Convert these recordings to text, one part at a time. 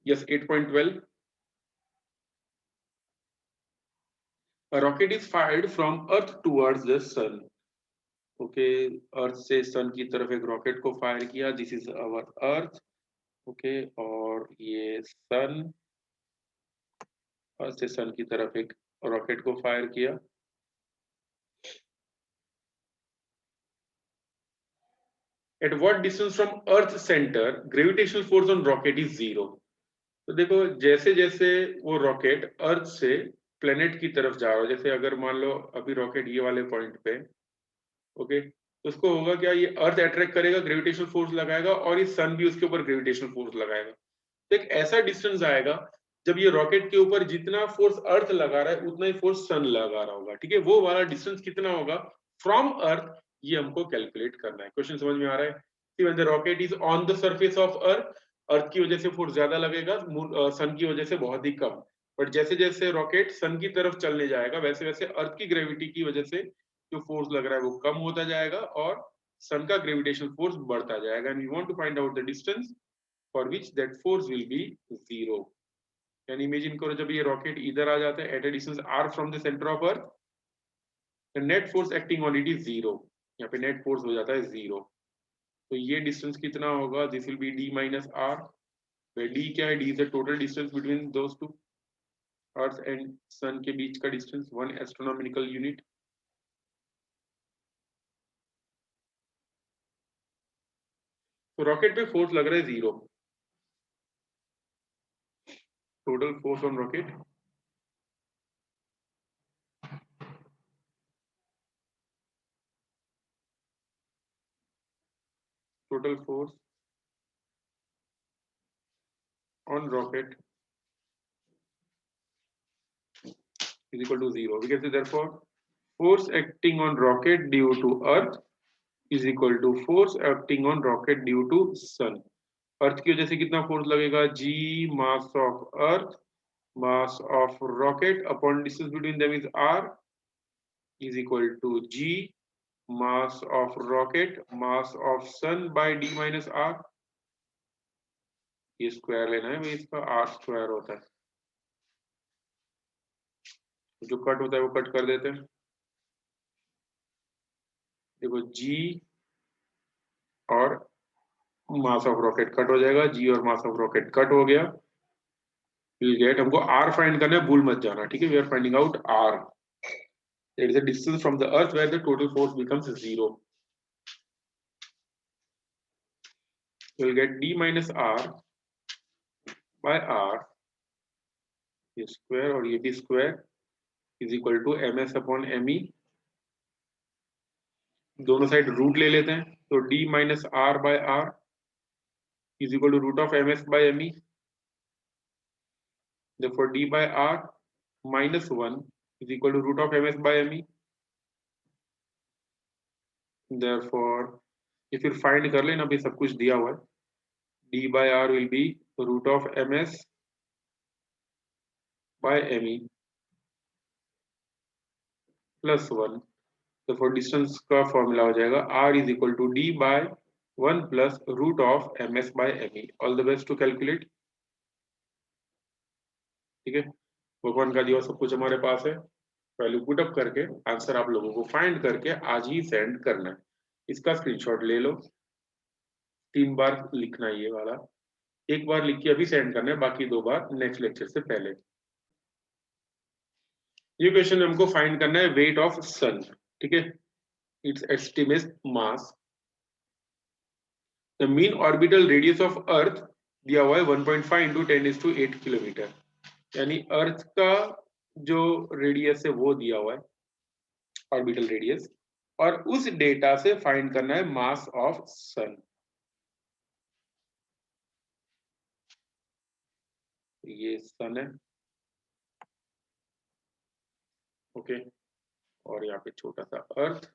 Yes, 8.12. A rocket is fired from Earth towards the sun. Okay, earth से sun की तरफ एक rocket को फायर किया. This is our earth. Okay, और ये सन, अर्थ से सन की तरफ एक रॉकेट को फायर किया. At what distance from earth centre gravitational force on rocket is 0. तो देखो, जैसे जैसे वो रॉकेट अर्थ से प्लेनेट की तरफ जा रहा हो, जैसे अगर मान लो अभी रॉकेट ये वाले पॉइंट पे, ओके, तो उसको होगा क्या, ये अर्थ अट्रैक्ट करेगा, ग्रेविटेशनल फोर्स लगाएगा, और ये सन भी उसके ऊपर ग्रेविटेशनल फोर्स लगाएगा. तो एक ऐसा डिस्टेंस आएगा जब ये रॉकेट के ऊपर जितना फोर्स अर्थ लगा रहा है उतना ही फोर्स सन लगा रहा होगा. ठीक है, वो वाला डिस्टेंस कितना होगा फ्रॉम अर्थ, ये हमको कैलकुलेट करना है. क्वेश्चन समझ में आ रहा है? कि when the rocket is on the surface of earth, earth की वजह से फोर्स ज्यादा लगेगा, सन की वजह से बहुत ही कम. बट जैसे जैसे रॉकेट सन की तरफ चलने जाएगा वैसे वैसे अर्थ की ग्रेविटी की वजह से जो फोर्स लग रहा है वो कम होता जाएगा और सन का ग्रेविटेशनल फोर्स बढ़ता जाएगा. And we want to find out the distance for which that force will be 0. यानी इमेजिन करो जब ये रॉकेट इधर आ जाता है at a distance r from the center of earth, the net force acting on it is 0. यहाँ पे net force हो जाता है 0. तो ये डिस्टेंस कितना होगा? This will be d minus r, where d क्या है? d is the total distance between those two, earth and sun के बीच का डिस्टेंस, 1 एस्ट्रोनॉमिकल यूनिट. तो रॉकेट पे फोर्स लग रहा है 0. Total force on rocket total force on rocket is equal to 0. We can say therefore force acting on rocket due to earth is equal to force acting on rocket due to sun. अर्थ की वजह से कितना force लगेगा? g mass of earth mass of rocket upon distance between them is r is equal to g mass of rocket mass of sun by d minus r. ये square लेना है भाई, इसका r स्क्वायर होता है. जो cut होता है वो कट कर देते हैं. देखो g और मास ऑफ रॉकेट कट हो जाएगा, जी और मास ऑफ रॉकेट कट हो गया. विल गेट, हमको आर फाइंड करना है, भूल मत जाना. ठीक है, we are finding out R. That is the distance from the earth where the total force becomes 0. Will get D minus R by R, ये स्क्वायर और ये भी square, is equal to M S upon M E. दोनों side root ले लेते हैं, तो D minus R by R is equal to root of M S by M E. therefore d by r minus 1 is equal to root of ms by me. therefore ये फिर find कर लेना, अभी सब कुछ दिया हुआ है. d by r will be root of ms by me plus 1. तो फॉर डिस्टेंस का फॉर्मूला हो जाएगा r is equal to d by 1 plus root of ms by me. All the best to calculate. ठीक है, भगवान का दिया सब कुछ हमारे पास है. वैल्यू पुट अप करके आंसर आप लोगों को फाइंड करके आज ही सेंड करना है. इसका स्क्रीनशॉट ले लो. 3 बार लिखना है ये वाला, एक बार लिख के अभी सेंड करना है, बाकी 2 बार नेक्स्ट लेक्चर से पहले. ये क्वेश्चन में हमको फाइंड करना है वेट ऑफ सन. ठीक है, it's estimate mass. The mean orbital radius of अर्थ दिया हुआ है 1.5 इंटू 10⁸ किलोमीटर. यानी अर्थ का जो रेडियस है वो दिया हुआ है, ऑर्बिटल रेडियस, और उस डेटा से फाइंड करना है मास ऑफ सन. ये सन है, ओके, और यहाँ पे छोटा सा अर्थ,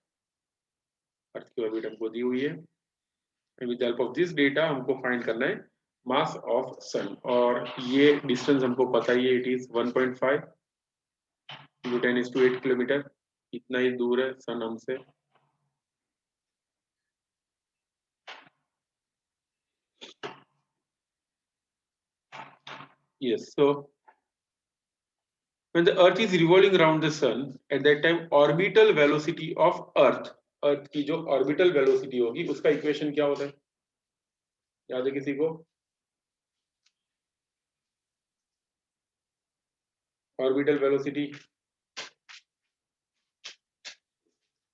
अर्थ की ऑर्बिट हमको दी हुई है. With help of this data हमको फाइंड करना है मास ऑफ सन. और ये डिस्टेंस हमको पता ही है, इट इज 1.5 इंटू 10⁸ किलोमीटर. इतना ही दूर है सन हमसे. Yes, so when the earth is revolving around the sun, at that time orbital velocity of earth की जो orbital velocity होगी उसका equation क्या होता है, याद है किसी को? Orbital velocity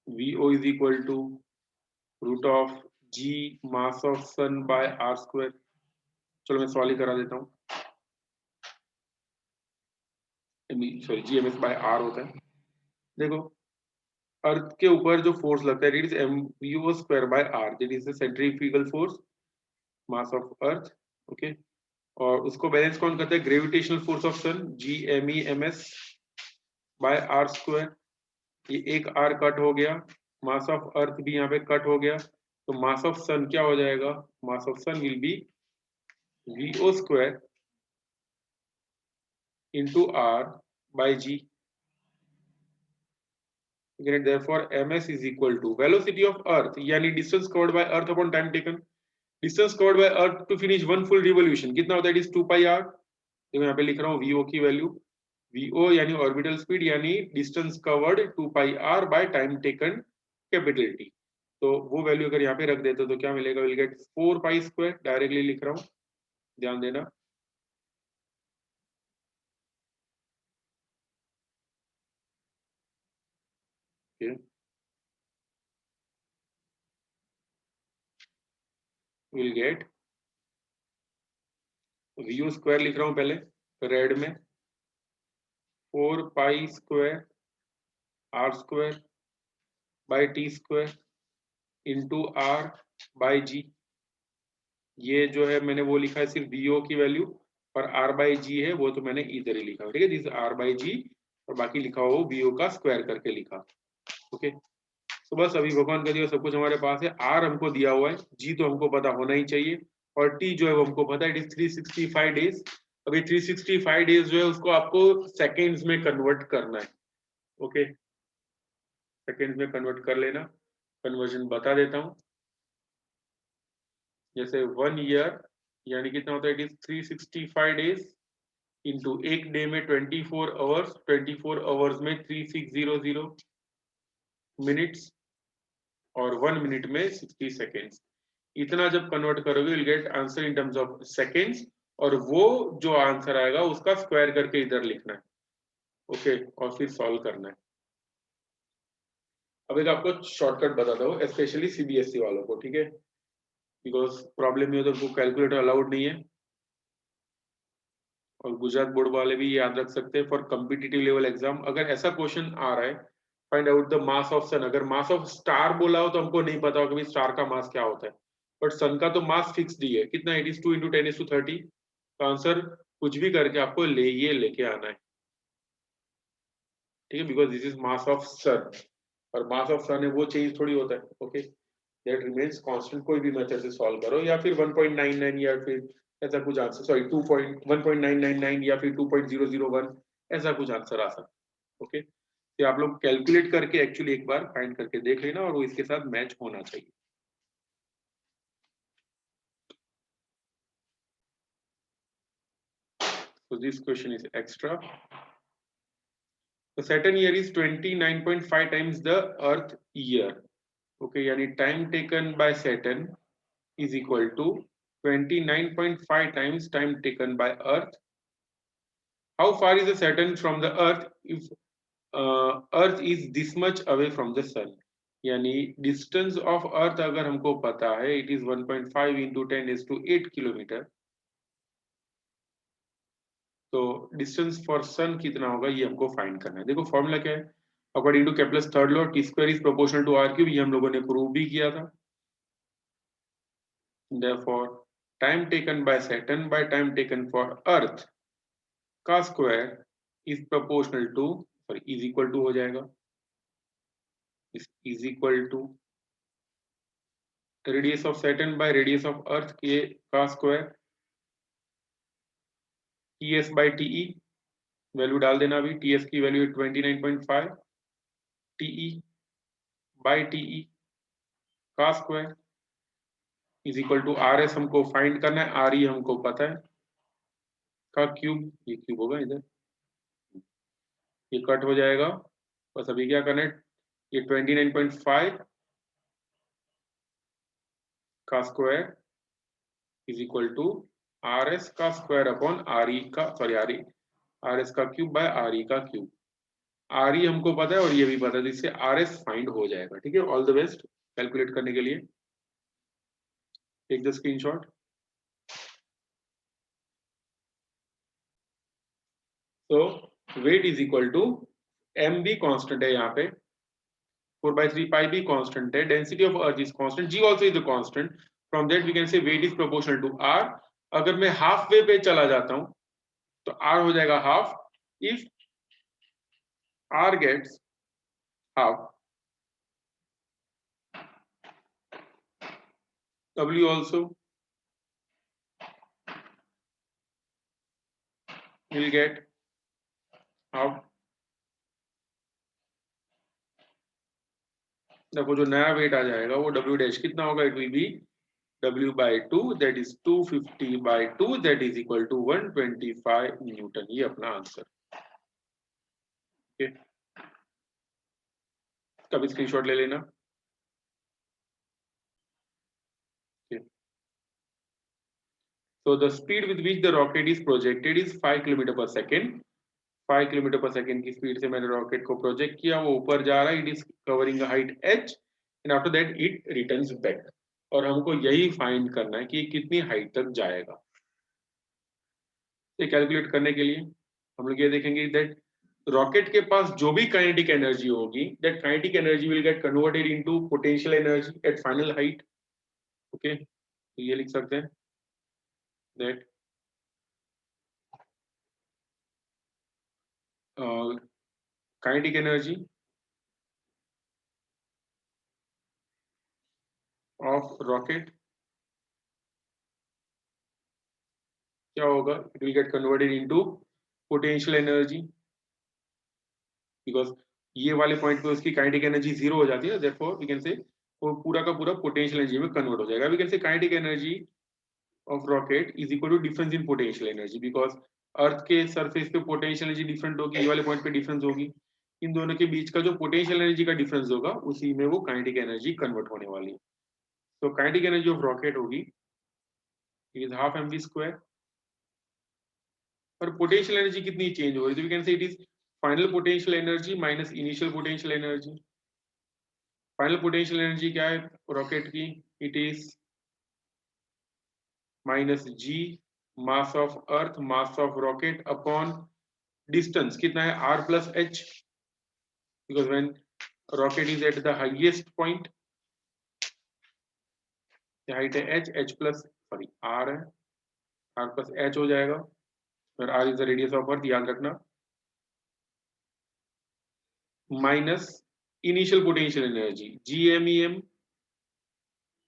VO is equal to root of g mass of sun by r square. चलो मैं सॉल्व ही करा देता हूँ. सॉरी GMS by r होता है. देखो अर्थ के ऊपर जो फोर्स लगता है it is mvo square by r, that is the centrifugal force, mass of earth. Okay, और उसको बैलेंस कौन करता है? Gravitational force of sun GMEMS by r square. ये एक r कट हो गया, मास ऑफ अर्थ भी यहाँ पे कट हो गया, तो मास ऑफ सन क्या हो जाएगा? Mass of sun will be vo square into r by g. Therefore ms is equal to velocity of earth यानी distance covered by earth upon time taken. Distance covered by earth to finish one full revolution कितना होता है? It is 2 pi r. देखो यहाँ पे लिख रहा हूँ vo की वैल्यू, vo यानी ऑर्बिटल स्पीड यानी distance covered 2 pi r by time taken capital T. तो वो वैल्यू अगर यहाँ पे रख देते तो क्या मिलेगा? Will gate 4 pi square. Directly लिख रहा हूँ, ध्यान देना. विल गेट vo स्क्वायर लिख रहा हूँ पहले रेड में, 4 pi square r square by T square into r by g. ये जो है मैंने वो लिखा है सिर्फ vo की वैल्यू, और r बाई जी है वो तो मैंने इधर ही लिखा. ठीक है, दिस r बाई जी, और बाकी लिखा हो vo का स्क्वायर करके लिखा. ओके, तो बस अभी भगवान का दिया सब कुछ हमारे पास है. r हमको दिया हुआ है, g तो हमको पता होना ही चाहिए, और t जो है वो हमको पता है, इट इज 365 डेज. अभी 365 डेज जो है उसको आपको सेकेंड्स में कन्वर्ट करना है. ओके, सेकेंड्स में कन्वर्ट कर लेना. कन्वर्जन बता देता हूँ. जैसे 1 ईयर यानी कितना होता है? इट इज 365 डेज इंटू एक डे में 24 आवर्स, 24 आवर्स में 3600 मिनट्स, और 1 मिनट में 60 सेकेंड्स. इतना जब कन्वर्ट करोगे will get answer in terms of seconds, और वो जो आंसर आएगा उसका स्क्वायर करके इधर लिखना है. ओके, और फिर सॉल्व करना है. अब एक आपको शॉर्टकट बताता हूँ स्पेशली सीबीएसई वालों को. ठीक है, बिकॉज प्रॉब्लम ये होता है कैलकुलेटर अलाउड नहीं है, और गुजरात बोर्ड वाले भी याद रख सकते हैं फॉर कॉम्पिटिटिव लेवल एग्जाम. अगर ऐसा क्वेश्चन आ रहा है, find out the mass of sun, अगर मास ऑफ स्टार बोला हो तो हमको नहीं पता हो कि स्टार का मास क्या होता है, बट सन का तो मास फिक्स्ड ही है. कितना? 82 इंटू 10⁻30. तो आंसर कुछ भी करके आपको ये लेके आना है. ठीक है, because this is mass of sun, और मास ऑफ सन है वो चेंज थोड़ी होता है. Okay, that remains constant. कोई भी मेथड से सॉल्व करो, या फिर 1.99 या फिर ऐसा कुछ आंसर, सॉरी 1.999 या फिर 2.001 ऐसा कुछ आंसर आ सकता है. ओके, तो आप लोग कैलकुलेट करके एक्चुअली एक बार फाइंड करके देख लेना, और वो इसके साथ मैच होना चाहिए. So this question is extra. The Saturn year is 29.5 times the Earth year. Okay, यानी time taken by Saturn is equal to 29.5 times time taken by Earth. How far is the Saturn from the Earth if Earth is this much away from the Sun? यानी distance of Earth अगर हमको पता है, it is 1.5 into 10⁸ kilometre. तो distance for सन कितना होगा ये हमको फाइंड करना है. देखो फॉर्मूला क्या है? According to Kepler's third law, T square is proportional to R cube. ये हम लोगों ने प्रूव भी किया था. Therefore time taken by Saturn by time taken for earth का square is proportional to, sorry is equal to हो जाएगा, is equal to radius of Saturn by radius of earth के का square, T S by T E. Value डाल देना. अभी T S की value 29.5, TE by TE का square is equal to R S हमको फाइंड करना है, आर ई हमको पता है. का क्यूब, ये क्यूब होगा इधर, ये कट हो जाएगा। बस अभी क्या करना है, ये 29.5 का square is equal to R S का स्क्वायर अपॉन आर ई का, सॉरी आर एस का क्यूब बाय आर ई का क्यूब। आर ई हमको पता है और ये भी पता है, जिससे आर एस फाइंड हो जाएगा। ठीक है, ऑल द बेस्ट कैलकुलेट करने के लिए। Take the screenshot. तो weight is equal to M भी कांस्टेंट है यहाँ पे, 4/3 pi भी कांस्टेंट है, density of earth is constant, G also is the constant, from that we can say weight is proportional to R. अगर मैं half way पे चला जाता हूं तो आर हो जाएगा half, if R gets half, W also will get half। देखो जो नया वेट आ जाएगा वो W डैश कितना होगा, it will be W/2 that is 250/2 that is equal to 125 newton. ये अपना आंसर। ओके, तब स्क्रीनशॉट ले लेना। So the speed with which the rocket is projected is 5 kilometre पर सेकेंड। 5 किलोमीटर पर सेकेंड की स्पीड से मैंने रॉकेट को प्रोजेक्ट किया, वो ऊपर जा रहा है, it is covering height h and after that it returns back. और हमको यही फाइंड करना है कि कितनी हाइट तक जाएगा। ये कैलकुलेट करने के लिए हम लोग ये देखेंगे दैट रॉकेट के पास जो भी काइनेटिक एनर्जी होगी, that kinetic energy will get converted into potential energy at final height. Okay, तो ये लिख सकते हैं that kinetic energy of rocket क्या होगा, it will get converted into potential energy, because ये वाले पॉइंट पे उसकी काइनेटिक एनर्जी जीरो हो जाती है, देयरफॉर वी कैन से वो पूरा का पूरा पोटेंशियल एनर्जी में कन्वर्ट हो जाएगा। We can say kinetic energy of rocket is equal to difference in potential energy, because earth के सरफेस पे पोटेंशियल एनर्जी डिफरेंट होगी, ये वाले पॉइंट पे डिफरेंस होगी, इन दोनों के बीच का जो पोटेंशियल एनर्जी का डिफरेंस होगा उसी में वो काइनेटिक एनर्जी कन्वर्ट होने वाली है। तो काइनेटिक एनर्जी ऑफ रॉकेट होगी is half M we square. पर पोटेंशियल एनर्जी कितनी चेंज हो रही है, तो we can say it is final potential energy minus initial potential energy. Final potential energy क्या है रॉकेट की, it is minus G mass of earth, mass of rocket upon distance कितना है r plus h, because when rocket is at the highest point, height है h plus sorry r है, r plus h हो जाएगा, और r is the radius of earth, याद रखना, minus initial potential energy GMEM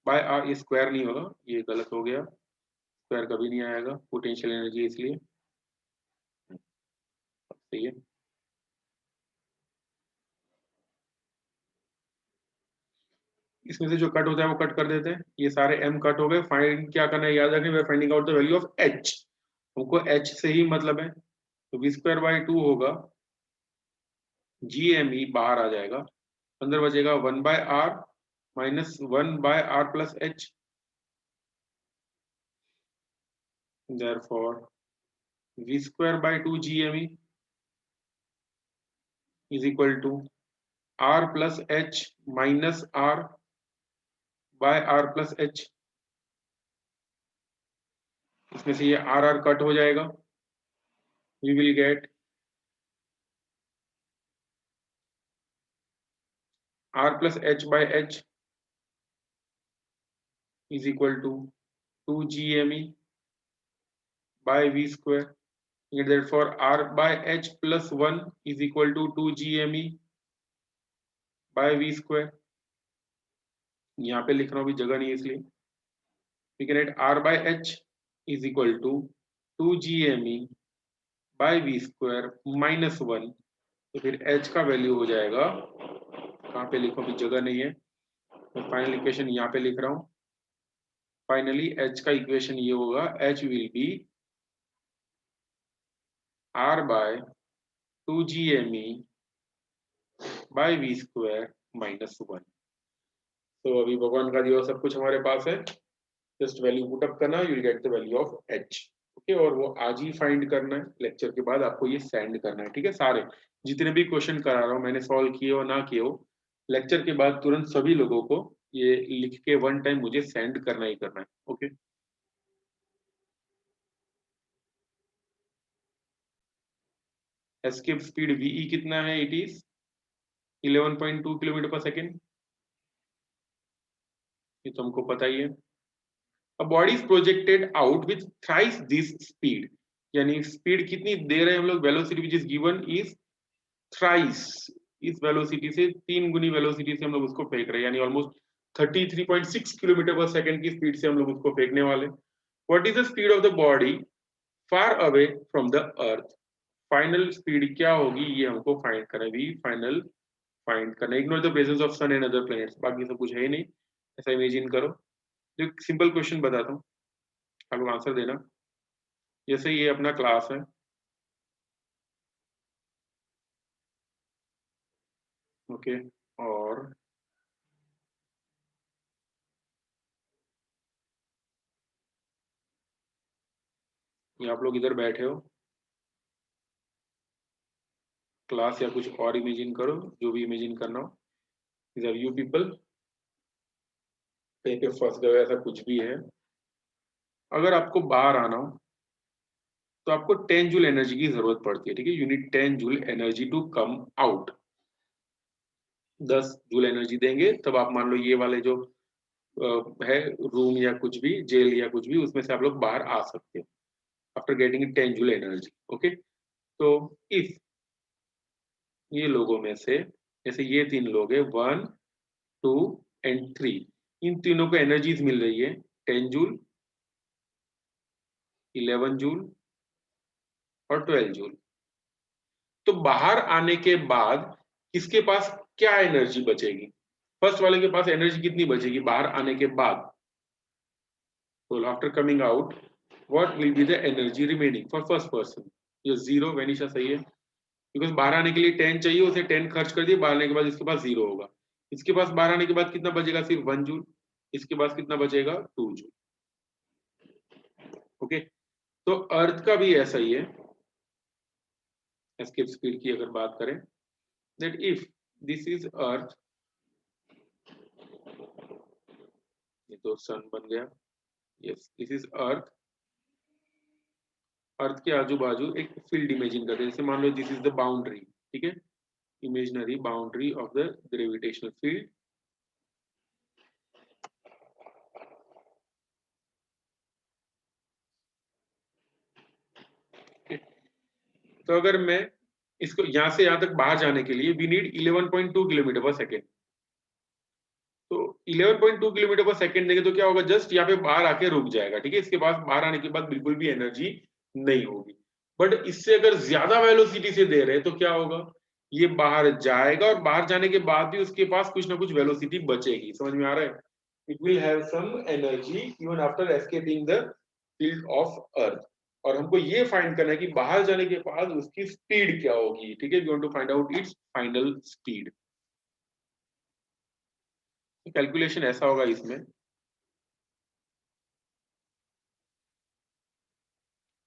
by r, ये square नहीं होगा, ये गलत हो गया, स्क्वायर कभी नहीं आएगा, पोटेंशियल एनर्जी इसलिए सही है। इसमें से जो कट होता है वो कट कर देते हैं, ये सारे m कट हो गए। फाइंड क्या करना है, याद रखना, we are finding out the value of h, हमको h से ही मतलब है, तो v²/2 होगा, GME बाहर आ जाएगा, अंदर बचेगा 1/r minus 1/r plus h, therefore v²/2 GME is equal to r plus h minus r by r plus h। इसमें से ये r r कट हो जाएगा, we will get r plus h by h is equal to 2 GME by v square, therefore r by h plus 1 is equal to 2 GME by v square। यहाँ पे लिख रहा हूँ, अभी जगह नहीं है इसलिए, we can write r by h is equal to 2 GME by v square minus 1, तो फिर h का वैल्यू हो जाएगा, कहाँ पे लिखो, अभी जगह नहीं है, मैं फाइनल इक्वेशन यहाँ पे लिख रहा हूँ। फाइनली h का इक्वेशन ये होगा, h will be r by 2gme by v square minus 1। तो अभी भगवान का दिया सब कुछ हमारे पास है, जस्ट वैल्यू पुट अप करना, you will get the value of h। Okay, और वो आज ही फाइंड करना है, लेक्चर के बाद आपको ये सेंड करना है। ठीक है, सारे जितने भी क्वेश्चन करा रहा हूँ मैंने सॉल्व किए हो ना किए हो, लेक्चर के बाद तुरंत सभी लोगों को ये लिख के वन टाइम मुझे सेंड करना ही करना है। ओके, एस्केप स्पीड वीई कितना है? इट इज 11.2 किलोमीटर पर सेकेंड, ये तो हमको पता ही है। A body is projected out with thrice this speed, यानी स्पीड कितनी दे रहे हैं हम लोग, velocity which is given is thrice, इस वेलोसिटी से 3 गुनी वेलोसिटी से हम लोग उसको फेंक रहे हैं, यानी ऑलमोस्ट 33.6 किलोमीटर पर सेकंड की स्पीड से हम लोग उसको फेंकने वाले। What is the speed of the body far away from the earth? Final speed क्या होगी ये हमको फाइंड करना है, वी फाइनल फाइंड करना है। Ignore the presence of sun and other planets, बाकी सब कुछ है ही नहीं, ऐसा इमेजिन करो। जो सिंपल क्वेश्चन बताता हूँ, आप लोग आंसर देना। जैसे ये अपना क्लास है, ओके, और ये आप लोग इधर बैठे हो, क्लास या कुछ और इमेजिन करो, जो भी इमेजिन करना हो। इधर यू पीपल कहीं पे फंस गए, ऐसा कुछ भी है। अगर आपको बाहर आना हो तो आपको 10 जूल एनर्जी की जरूरत पड़ती है। ठीक है, you need 10 joule energy to come out. 10 joule energy देंगे तब आप मान लो ये वाले जो है रूम या कुछ भी, जेल या कुछ भी, उसमें से आप लोग बाहर आ सकते हो after getting 10 joule energy. Okay, तो इफ ये लोगों में से, जैसे ये 3 लोग है, 1 2 एंड 3, इन तीनों को एनर्जीज मिल रही है 10 जूल, 11 जूल और 12 जूल। तो बाहर आने के बाद किसके पास क्या एनर्जी बचेगी? फर्स्ट वाले के पास एनर्जी कितनी बचेगी बाहर आने के बाद? तो after coming out what will be the energy remaining for first person? ये जीरो, वेनिशा सही है, बिकॉज बाहर आने के लिए 10 चाहिए, उसे 10 खर्च कर दिए, बाहर आने के बाद इसके पास जीरो होगा। इसके पास बाहर आने के बाद कितना बचेगा? सिर्फ 1 जूल। इसके पास कितना बचेगा? 2 जूल। ओके, तो अर्थ का भी ऐसा ही है, एस्केप स्पीड की अगर बात करें, that if this is earth, ये तो सन बन गया, yes this is earth, earth के आजू बाजू एक फील्ड इमेजिन करते हैं, जैसे मान लो दिस इज द बाउंड्री। ठीक है, imaginary boundary of the gravitational field. तो अगर मैं इसको यहां से यहां तक बाहर जाने के लिए वी नीड 11.2 किलोमीटर पर सेकेंड। तो 11.2 किलोमीटर पर सेकेंड देंगे तो क्या होगा? जस्ट यहाँ पे बाहर आके रुक जाएगा। ठीक है, इसके पास बाहर आने के बाद बिल्कुल भी एनर्जी नहीं होगी। बट इससे अगर ज्यादा वेलोसिटी से दे रहे हैं तो क्या होगा? ये बाहर जाएगा और बाहर जाने के बाद भी उसके पास कुछ ना कुछ वेलोसिटी बचेगी। समझ में आ रहा है? It will have some energy even after escaping the field of earth. और हमको ये फाइंड करना है कि बाहर जाने के बाद उसकी स्पीड क्या होगी। ठीक है, we want to find out its final speed. Calculation ऐसा होगा इसमें,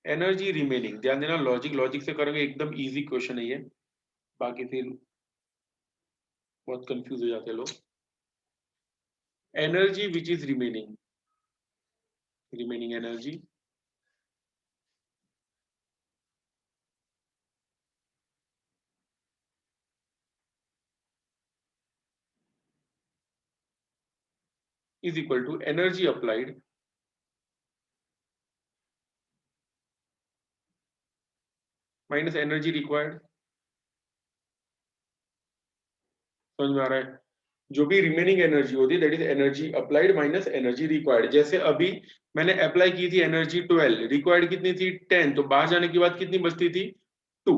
एनर्जी रिमेनिंग, ध्यान देना, लॉजिक लॉजिक से करेंगे, एकदम इजी क्वेश्चन है ये, बाकी फिर बहुत कंफ्यूज हो जाते हैं लोग। Energy which is remaining, remaining energy is equal to energy applied minus energy required. समझ में आ रहा है? जो भी रिमेनिंग एनर्जी होती है that is energy applied minus energy required. जैसे अभी मैंने अप्लाई की थी एनर्जी 12, रिक्वायर्ड कितनी थी? 10, तो बाहर जाने के बाद कितनी बचती थी? 2।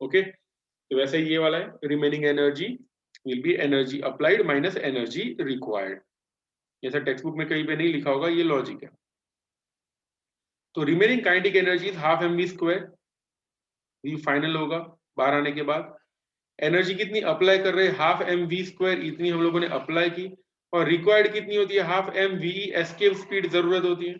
ओके, तो वैसे ही ये वाला है, remaining energy will B energy applied minus energy required. जैसा टेक्स्ट बुक में कहीं पे नहीं लिखा होगा, ये लॉजिक है। तो remaining kinetic energy is half mv square, v final होगा बाहर आने के बाद। एनर्जी कितनी अप्लाई कर रहे हैं, हाफ एम वी स्क्वायर, इतनी हम लोगों ने अप्लाई की, और रिक्वायर्ड कितनी होती है, half M v escape speed जरूरत होती है।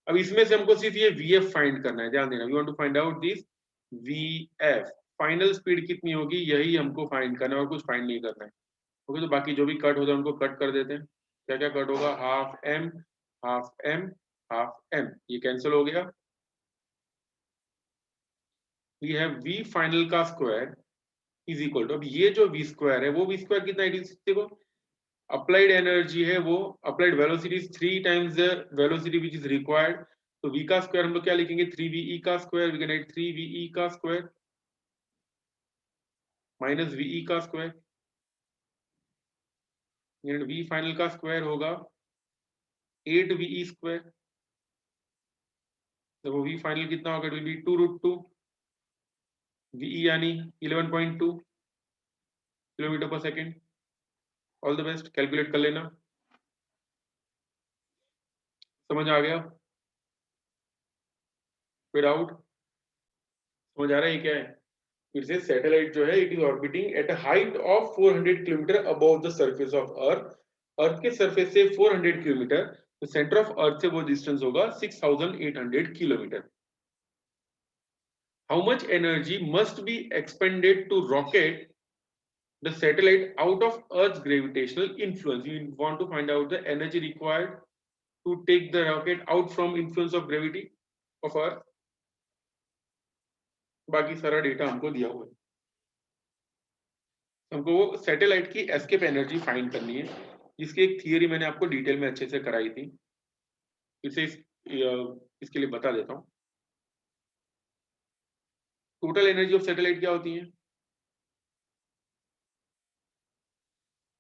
अब इसमें से हमको सिर्फ ये वी एफ फाइंड करना है, ध्यान देना, we want to find out this v f, final speed कितनी होगी यही हमको फाइंड करना है और कुछ फाइंड नहीं करना है। ओके, तो बाकी जो भी कट होता है उनको कट कर देते हैं। क्या क्या कट होगा, half m, half m, half m, ये कैंसिल हो गया। वी हैव वी फाइनल का स्क्वायर इज इक्वल टू, अब ये जो वी स्क्वायर है वो वी स्क्वायर कितना है, देखो अप्लाइड एनर्जी है, वो applied velocity is 3 times the velocity which is required, तो वी का स्क्वायर हम लोग क्या लिखेंगे, 3ve का square, we can write 3ve का स्क्वायर माइनस ve का स्क्वायर, यानी वी फाइनल का स्क्वायर होगा 8ve स्क्वायर। देखो वी फाइनल कितना होगा, इट विल बी 2√2 ve यानी 11.2 किलोमीटर पर second. All the best, calculate कर लेना। समझ आ गया, फिर आउट, समझ आ रहा है ये क्या है। फिर से सैटेलाइट जो है it is orbiting at a height of 400 kilometre above the surface of earth, earth के सरफेस से 400 किलोमीटर, तो सेंटर ऑफ अर्थ से वो डिस्टेंस होगा 6800 kilometre. How much energy must be expended to rocket the satellite out of Earth's gravitational influence? You want to find out the energy required to take the rocket out from influence of gravity of Earth. बाकी सारा data हमको दिया हुआ है, हमको वो satellite की escape energy find करनी है, जिसकी एक थियरी मैंने आपको डिटेल में अच्छे से कराई थी। फिर से इसके लिए बता देता हूँ। टोटल एनर्जी ऑफ सैटेलाइट क्या होती है,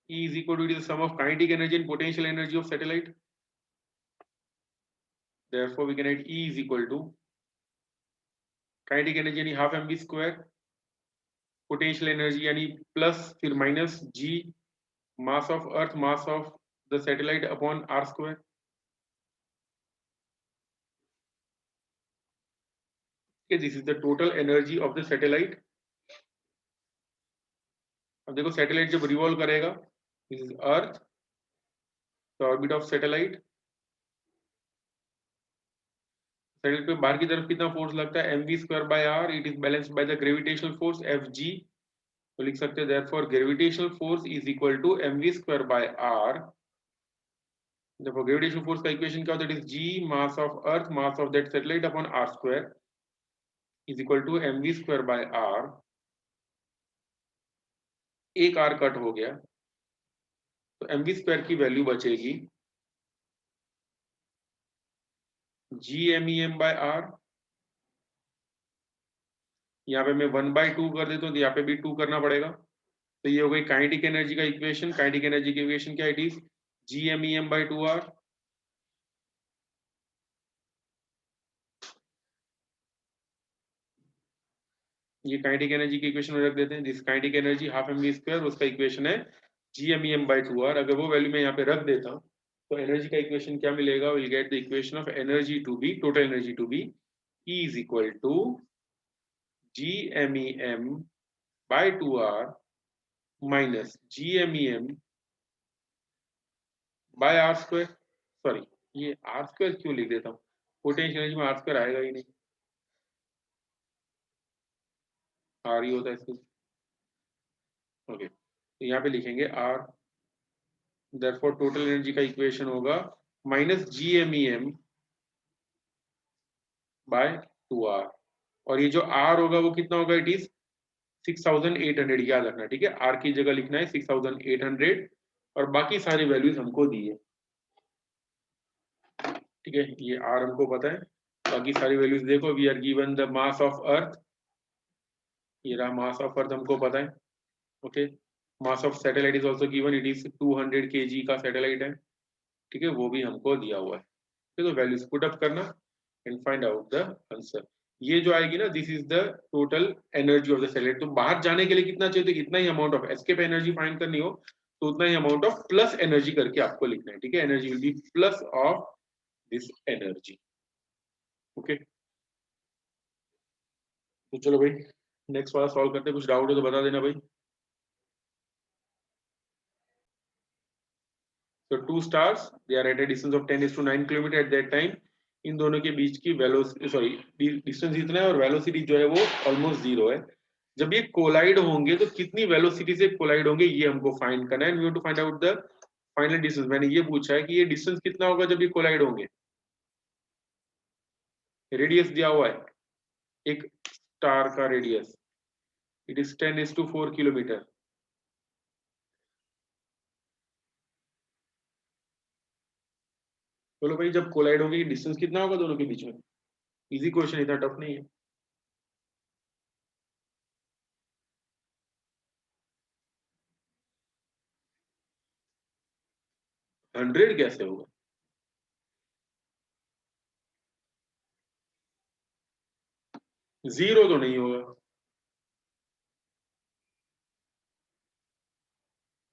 E is equal to the sum of kinetic energy and potential energy of satellite. Therefore we can write E is equal to kinetic energy यानी half mv square, potential energy यानी plus फिर minus g mass of earth, mass of the satellite upon r square. This is the total energy of the satellite. अब देखो satellite जब revolve करेगा, this is earth, the orbit of satellite, satellite पे बाहर की तरफ कितना फोर्स लगता है, mv square by r, it is balanced by the gravitational force fg, तो लिख सकते हैं therefore gravitational force is equal to mv square by r। देखो ग्रेविटेशनल फोर्स का इक्वेशन क्या होता है, it is g mass of earth, mass of that satellite upon r square is equal to mv square by r। एक r cut हो गया तो mv square की वैल्यू बचेगी gmem बाय r, यहाँ पे मैं 1/2 कर देता हूँ तो यहाँ पे भी 2 करना पड़ेगा, तो ये हो गई काइनेटिक एनर्जी का इक्वेशन। काइनेटिक एनर्जी की इक्वेशन क्या है, it is gmem bye 2r। ये काइनेटिक एनर्जी की इक्वेशन में रख देते हैं, this kinetic energy half mv square, उसका इक्वेशन है gmem बाय 2r। अगर वो वैल्यू मैं यहाँ पे रख देता हूँ तो एनर्जी का इक्वेशन क्या मिलेगा, will get the equation of energy to be, total energy to be E is equal to gmem by 2r minus gmem by r square। Sorry, ये r square क्यों लिख देता हूँ, पोटेंशियल एनर्जी में r square आएगा ही नहीं, r ही होता है इसको। ओके, तो यहाँ पे लिखेंगे r, देयरफॉर टोटल एनर्जी का इक्वेशन होगा माइनस gmem बाय 2r, और ये जो r होगा वो कितना होगा, इट इज 6800, याद रखना, ठीक है, r की जगह लिखना है 6800 और बाकी सारी वैल्यूज हमको दी है, ठीक है, ये r हमको पता है, बाकी सारी वैल्यूज देखो, we are given the mass of earth, ये रहा मास ऑफ अर्थ हमको पता है, okay, mass of satellite is also given, it is 200 kg का सैटेलाइट है, ठीक है, वो भी हमको दिया हुआ है, ठीक है, तो वैल्यूज पुट अप करना and find out the answer. ये जो आएगी ना, this is the total energy of the satellite. तो बाहर जाने के लिए कितना चाहिए, तो इतना ही amount of escape energy find करनी हो तो उतना ही अमाउंट ऑफ प्लस एनर्जी करके आपको लिखना है, ठीक है, energy will be plus of this energy, okay. तो चलो भाई नेक्स्ट वाला सॉल्व करते हैं, कुछ डाउट हो तो बता देना भाई। तो two stars they are at a distance of 10:9 kilometre at that time, इन दोनों के बीच की वेलोसिटी सॉरी डिस्टेंस इतना है और वेलोसिटी जो है वो ऑलमोस्ट जीरो है। जब ये कोलाइड होंगे तो कितनी वेलोसिटी से कोलाइड होंगे ये हमको फाइंड करना है, we have to find out the final distance. मैंने ये पूछा है कि ये डिस्टेंस कितना होगा जब ये कोलाइड होंगे। रेडियस दिया हुआ है एक स्टार का रेडियस, इट इज 10⁴ किलोमीटर। बोलो भाई जब कोलाइड होंगे डिस्टेंस कितना होगा दोनों के बीच में। इजी क्वेश्चन, इतना टफ नहीं है। 100 कैसे होगा? जीरो तो नहीं होगा।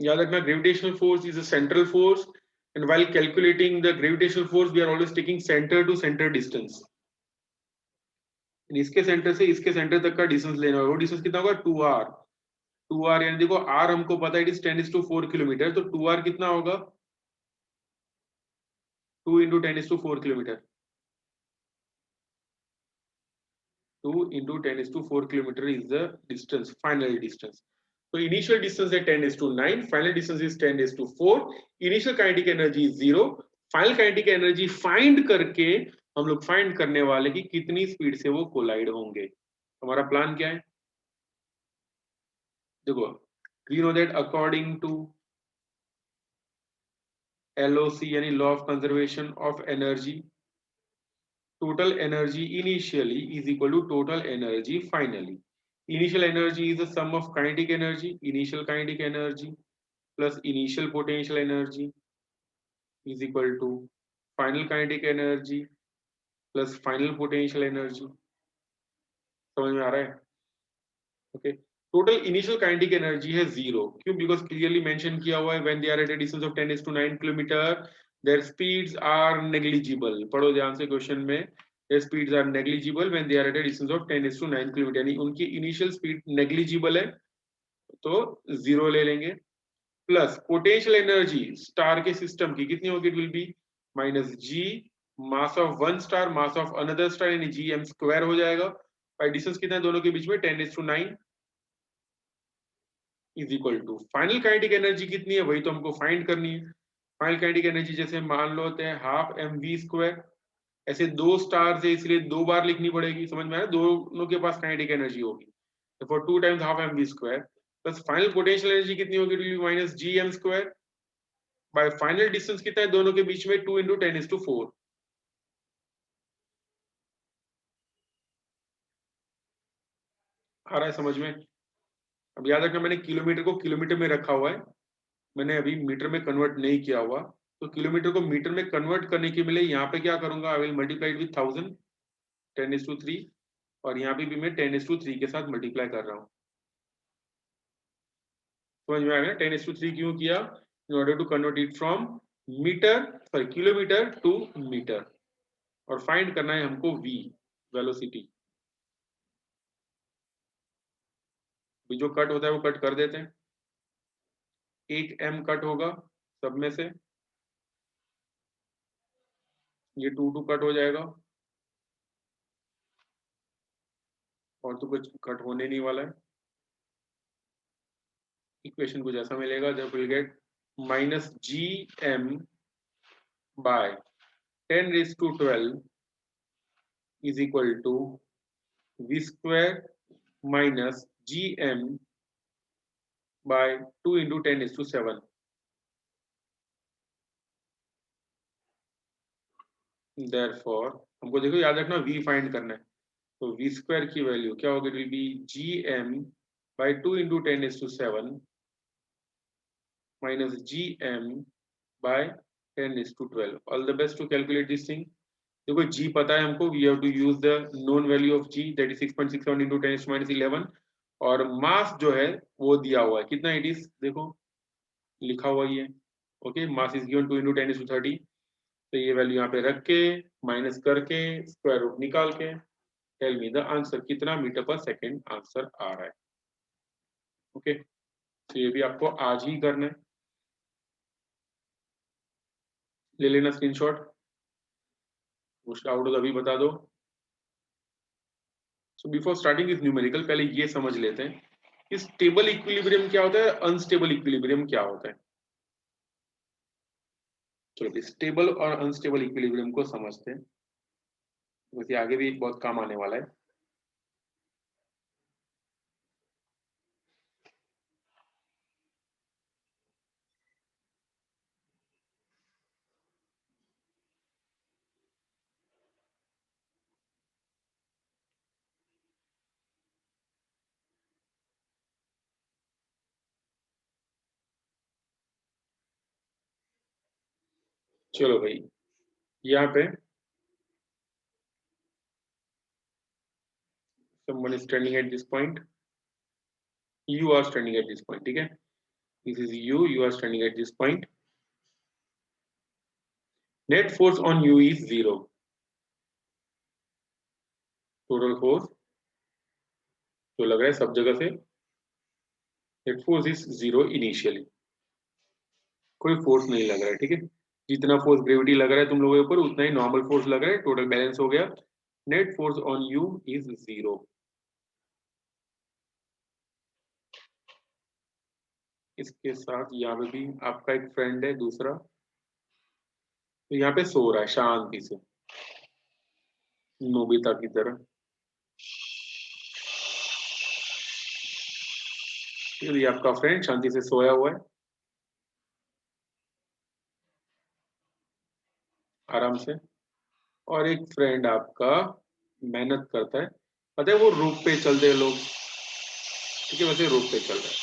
याद रखना gravitational force is a central force, and while calculating the gravitational force we are always taking centre to centre distance. इसके सेंटर से इसके सेंटर तक का डिस्टेंस लेना होगा, वो डिस्टेंस कितना होगा 2r। 2r यानी देखो r हमको पता है इट इज 10⁴ किलोमीटर, तो 2r कितना होगा 2 into 10⁴ kilometre. 2 into 10⁴ kilometer is the distance, final distance. So initial distance is 10⁹, final distance is 10⁴. Initial kinetic energy is 0. Final kinetic energy find करके हम लोग फाइंड करने वाले कि कितनी स्पीड से वो कोलाइड होंगे। हमारा प्लान क्या है देखो, we know that according to LOC यानी law of conservation of energy, total energy initially is equal to total energy finally. Initial energy is the sum of kinetic energy, initial kinetic energy plus initial potential energy is equal to final kinetic energy plus final potential energy. समझ में आ रहा है? Okay. Total initial kinetic energy है 0. क्यों? Because clearly mention किया हुआ है when they are at a distance of 10⁹ kilometre their speeds are negligible. पढ़ो ध्यान से क्वेश्चन में, their speeds are negligible when they are at a distance of 10⁹ kilometre, यानी उनकी इनिशियल स्पीड नेग्लिजिबल है तो 0 ले लेंगे। प्लस पोटेंशियल एनर्जी स्टार के सिस्टम की कितनी होगी, it will be minus G mass of one star mass of another star, यानी जी एम स्क्वायर हो जाएगा। बाई डिस्टेंस कितना है दोनों के बीच में 10⁹ is equal to final kinetic energy कितनी है वही तो हमको फाइंड करनी है। फाइनल काइनेटिक एनर्जी जैसे मान लो होते हैं हाफ एम वी स्क्वायर, ऐसे दो स्टार से इसलिए दो बार लिखनी पड़ेगी, समझ में आया, दोनों के पास काइनेटिक एनर्जी होगी, तो for 2 times half M we square plus final potential energy कितनी होगी minus G m square by final distance कितना है दोनों के बीच में 2 इंटू 10⁴। आ रहा है समझ में? अब याद रखना मैंने किलोमीटर को किलोमीटर में रखा हुआ है, मैंने अभी मीटर में कन्वर्ट नहीं किया हुआ, तो किलोमीटर को मीटर में कन्वर्ट करने के लिए यहाँ पे क्या करूंगा, आई विल मल्टीप्लाई विद 1000 10⁻3, और यहाँ पे भी मैं 10⁻3 के साथ मल्टीप्लाई कर रहा हूँ। समझ में आ गया 10⁻3 क्यों किया, in order to convert it from metre sorry kilometre to metre, और फाइंड करना है हमको v वेलोसिटी। जो कट होता है वो कट कर देते हैं, एक m कट होगा सब में से, ये 2 कट हो जाएगा, और तो कुछ कट होने नहीं वाला है। इक्वेशन कुछ ऐसा मिलेगा, जब will get minus G m by 10⁻12 is equal to v square minus G m by 2 into 10⁻7। Therefore हमको देखो याद रखना v फाइंड करना है, तो v स्क्वायर की वैल्यू क्या होगी, it will be G m by 2 into 10⁻7 minus G m by 10⁻12। All the best to calculate this thing. देखो g पता है हमको, we have to use the known value of g that is 6.67 into 10⁻11, और मास जो है वो दिया हुआ है कितना, इट इज देखो लिखा हुआ ही है। Okay, mass is given 2 into 10⁻30, तो ये वैल्यू यहाँ पे रख के माइनस करके स्क्वायर रूट निकाल के टेल मी द आंसर, कितना मीटर पर सेकेंड आंसर आ रहा है। ओके, तो ये भी आपको आज ही करना है, ले लेना स्क्रीनशॉट, कुछ डाउट हो तो अभी बता दो। So before starting is numerical, पहले ये समझ लेते हैं कि स्टेबल इक्विलिब्रियम क्या होता है, अनस्टेबल इक्विलिब्रियम क्या होता है। चलो स्टेबल और अनस्टेबल इक्विलिब्रियम को समझते हैं, क्योंकि आगे भी बहुत काम आने वाला है। चलो भाई, यहाँ पे someone is standing at this point, you are standing at this point, ठीक है, this is you are standing at this point, net force on you is 0, total force जो लग रहा है सब जगह से, net force is 0 इनिशियली, कोई फोर्स नहीं लग रहा है, ठीक है, जितना फोर्स ग्रेविटी लग रहा है तुम लोगों के ऊपर उतना ही नॉर्मल फोर्स लग रहा है, टोटल बैलेंस हो गया, net force on you is 0। इसके साथ यहाँ पे भी आपका एक फ्रेंड है दूसरा, तो यहाँ पे सो रहा है शांति से, नोबिता की तरह, ये आपका फ्रेंड शांति से सोया हुआ है आराम से, और एक फ्रेंड आपका मेहनत करता है, पता है वो रोप पे चलते हैं लोग, ठीक है, वैसे रोप पे चल रहा है,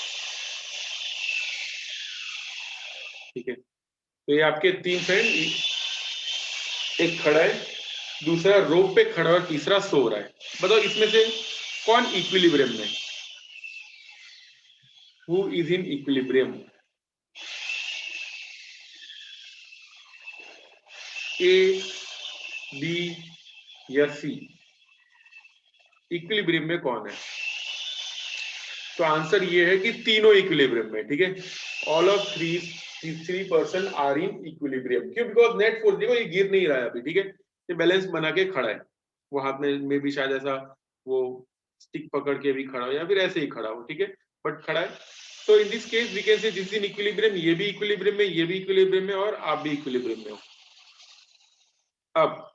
ठीक है, तो ये आपके तीन फ्रेंड, एक खड़ा है, दूसरा रोप पे खड़ा है और तीसरा सो रहा है, बताओ इसमें से कौन इक्विलिब्रियम में, who is in equilibrium, A, B या सी, इक्विलिब्रियम में कौन है, तो आंसर ये है कि तीनों इक्विलिब्रियम में, ठीक है, all of three person are in equilibrium, क्यों, बिकॉज नेट फोर्स देखो ये गिर नहीं रहा है अभी, ठीक है, ये बैलेंस बना के खड़ा है, वो हाथ में भी शायद ऐसा वो स्टिक पकड़ के भी खड़ा हो या फिर ऐसे ही खड़ा हो, ठीक है, बट खड़ा है, तो in this case we can say this in equilibrium, ये भी इक्विलिब्रियम में, ये भी इक्विलिब्रियम में, और आप भी इक्विलिब्रियम में हो। अब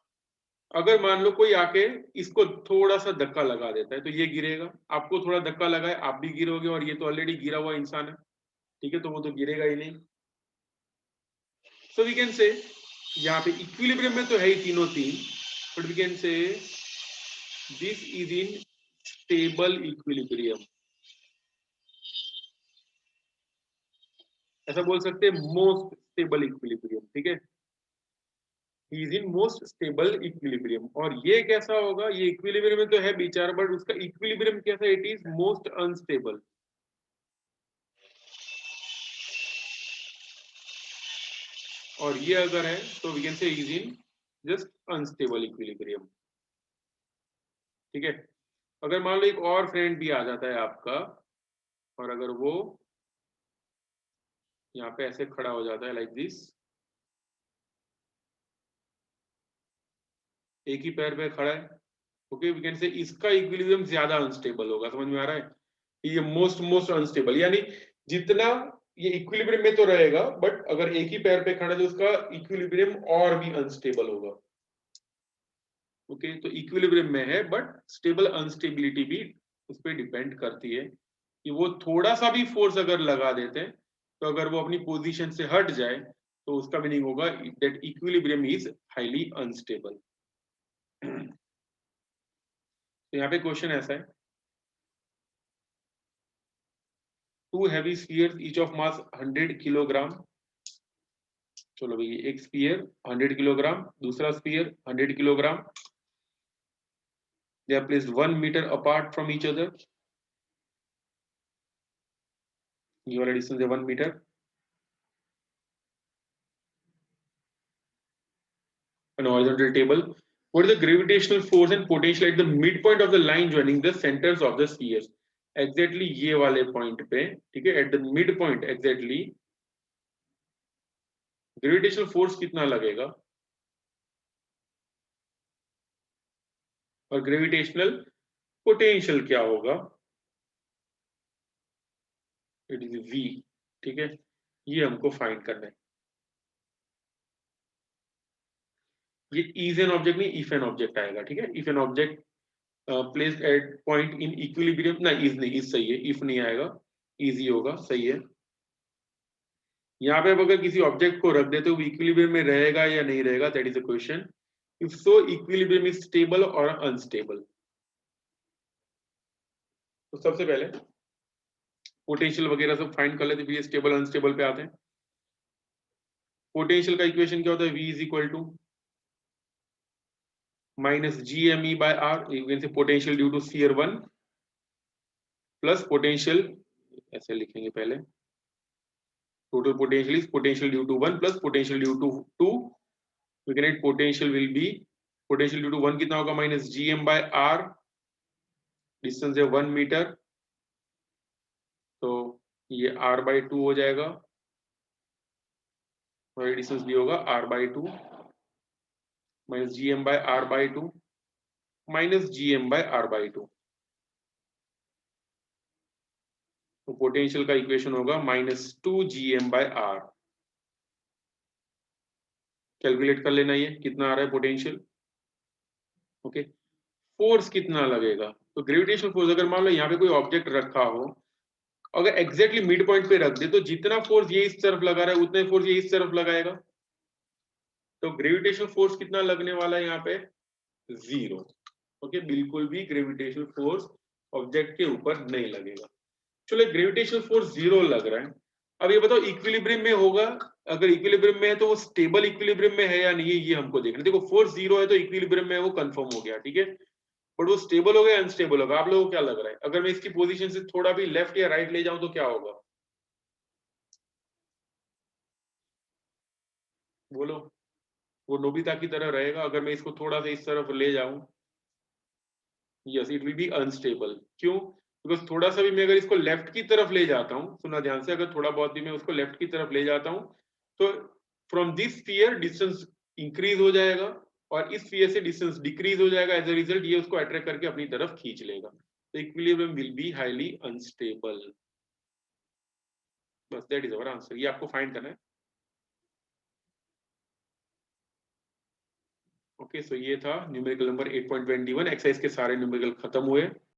अगर मान लो कोई आके इसको थोड़ा सा धक्का लगा देता है तो ये गिरेगा, आपको थोड़ा धक्का लगाए आप भी गिरोगे, और ये तो ऑलरेडी गिरा हुआ इंसान है, ठीक है, तो वो तो गिरेगा ही नहीं, सो वी कैन से यहाँ पे इक्विलिब्रियम में तो है ही तीनों तीन, but we can say this is in stable equilibrium, ऐसा बोल सकते हैं मोस्ट स्टेबल इक्विलिब्रियम, ठीक है, he is in most stable equilibrium, और ये कैसा होगा, ये इक्विलिब्रियम में तो है बेचारा, बट उसका इक्विलिब्रियम कैसा, इट इज मोस्ट अनस्टेबल, और ये अगर है तो we can say is in just unstable equilibrium, ठीक है, अगर मान लो एक और फ्रेंड भी आ जाता है आपका, और अगर वो यहाँ पे ऐसे खड़ा हो जाता है लाइक दिस, एक ही पैर पे खड़ा है, ओके, वी कैन से इसका इक्विलिब्रियम ज्यादा अनस्टेबल होगा, समझ में आ रहा है, ये मोस्ट मोस्ट अनस्टेबल, यानी जितना ये इक्विलिब्रियम में तो रहेगा, बट अगर एक ही पैर पे खड़ा है तो उसका इक्विलिब्रियम और भी अनस्टेबल होगा, ओके, तो इक्विलिब्रियम में है बट स्टेबल अनस्टेबिलिटी भी उस पर डिपेंड करती है कि वो थोड़ा सा भी फोर्स अगर लगा देते हैं, तो अगर वो अपनी पोजीशन से हट जाए तो उसका मीनिंग होगा that equilibrium is highly unstable. तो यहाँ पे क्वेश्चन ऐसा है, two heavy spheres each of mass 100 kilogram, चलो भाई एक स्फीयर 100 किलोग्राम, दूसरा sphere 100 kilogram, they are placed 1 meter apart from each other, you already seen the 1 meter, an horizontal table, What is the gravitational force and potential at the midpoint of the line joining the centers of the spheres? Exactly ये वाले point पे, ठीक है, at the midpoint exactly gravitational force कितना लगेगा और gravitational potential क्या होगा? It is V, ठीक है, ये हमको फाइंड करना है. ये is an object नहीं, if an object आएगा, ठीक है. If an object placed at point in equilibrium, ना is नहीं, is सही है, if नहीं आएगा, easy होगा, सही है. यहाँ पे अब अगर किसी ऑब्जेक्ट को रख देते हो इक्विलिब्रियम में रहेगा या नहीं रहेगा, that is a question. If so equilibrium is stable और अनस्टेबल. तो सबसे पहले पोटेंशियल वगैरह सब फाइंड कर लेते, फिर स्टेबल अनस्टेबल पे आते हैं. पोटेंशियल का इक्वेशन क्या होता है? V is equal to minus GME by R, even से potential due to sphere 1 plus potential, ऐसे लिखेंगे पहले, total potential is potential due to 1 plus potential due to 2. We can write potential will be potential due to 1 कितना होगा? Minus GM by R, distance है 1 metre, तो ये R/2 हो जाएगा और ये डिस्टेंस भी होगा R/2 minus GM by R/2 minus GM by R/2. तो पोटेंशियल का इक्वेशन होगा -2 GM/R. कैलकुलेट कर लेना ये कितना आ रहा है पोटेंशियल. ओके, फोर्स कितना लगेगा? तो ग्रेविटेशनल फोर्स अगर मान लो यहाँ पे कोई ऑब्जेक्ट रखा हो, अगर एग्जैक्टली मिड पॉइंट पे रख दे तो जितना फोर्स ये इस तरफ लगा रहा है उतना फोर्स ये इस तरफ लगाएगा. तो ग्रेविटेशनल फोर्स कितना लगने वाला है यहाँ पे? 0. ओके, बिल्कुल भी ग्रेविटेशनल फोर्स ऑब्जेक्ट के ऊपर नहीं लगेगा. चलो ग्रेविटेशनल फोर्स 0 लग रहा है. अब ये बताओ इक्विलिब्रियम में होगा? अगर इक्विलिब्रियम में है तो वो स्टेबल इक्विलिब्रियम में है या नहीं है, ये हमको देखना. देखो फोर्स 0 है तो इक्विलिब्रियम में है, वो कंफर्म हो गया, ठीक है. बट वो स्टेबल होगा या अनस्टेबल होगा, आप लोगों को क्या लग रहा है? अगर मैं इसकी पोजीशन से थोड़ा भी लेफ्ट या राइट ले जाऊं तो क्या होगा? बोलो. वो नोबिता की तरह रहेगा. अगर मैं इसको थोड़ा सा इस तरफ ले जाऊं, yes it will B unstable. क्यों? बिकॉज थोड़ा सा भी मैं अगर इसको लेफ्ट की तरफ ले जाता हूं, सुना ध्यान से, अगर थोड़ा बहुत भी मैं उसको लेफ्ट की तरफ ले जाता हूं तो from this sphere distance increase हो जाएगा और इस स्फीयर से डिस्टेंस डिक्रीज हो जाएगा. एज अ रिजल्ट ये उसको अट्रैक्ट करके अपनी तरफ खींच लेगा. तो equilibrium will be highly unstable. बस दैट इज अवर आंसर. ये आपको फाइंड करना है. ओके, सो ये था न्यूमेरिकल नंबर 8.21. एक्सरसाइज के सारे न्यूमेरिकल खत्म हुए.